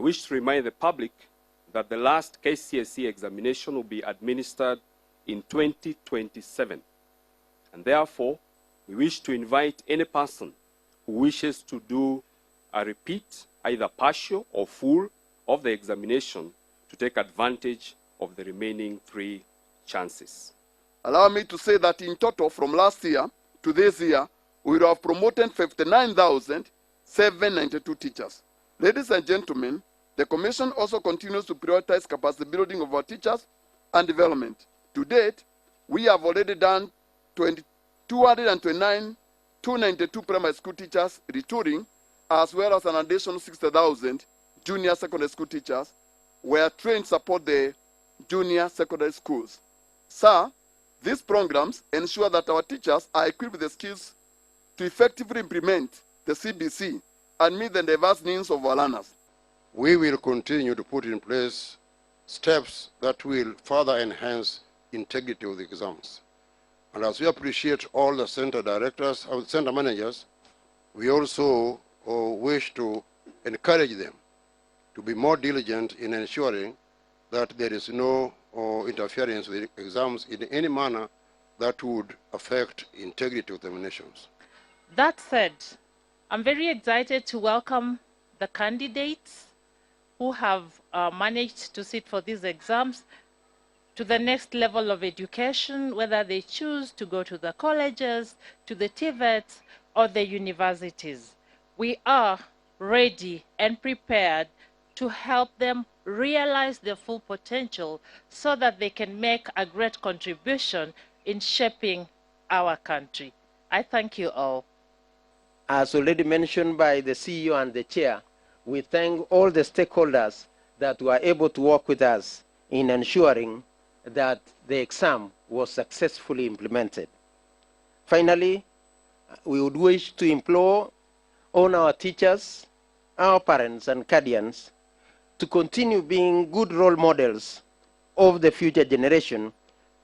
I wish to remind the public that the last KCSE examination will be administered in 2027. And therefore, we wish to invite any person who wishes to do a repeat, either partial or full, of the examination to take advantage of the remaining 3 chances. Allow me to say that in total, from last year to this year, we will have promoted 59,792 teachers. Ladies and gentlemen, the Commission also continues to prioritize capacity building of our teachers and development. To date, we have already done 292 primary school teachers retooling, as well as an additional 60,000 junior secondary school teachers were trained to support the junior secondary schools. Sir, these programs ensure that our teachers are equipped with the skills to effectively implement the CBC and meet the diverse needs of our learners. We will continue to put in place steps that will further enhance integrity of the exams. And as we appreciate all the center directors, or center managers, we also wish to encourage them to be more diligent in ensuring that there is no interference with the exams in any manner that would affect integrity of examinations. That said, I'm very excited to welcome the candidates who have managed to sit for these exams to the next level of education, whether they choose to go to the colleges, to the TVETs, or the universities. We are ready and prepared to help them realize their full potential so that they can make a great contribution in shaping our country. I thank you all. As already mentioned by the CEO and the chair, we thank all the stakeholders that were able to work with us in ensuring that the exam was successfully implemented. Finally, we would wish to implore on our teachers, our parents and guardians to continue being good role models of the future generation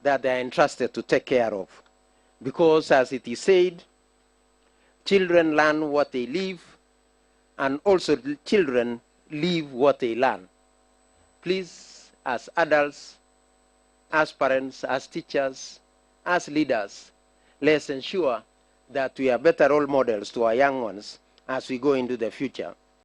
that they are entrusted to take care of. Because as it is said, children learn what they live, and also children live what they learn. Please, as adults, as parents, as teachers, as leaders, let's ensure that we are better role models to our young ones as we go into the future.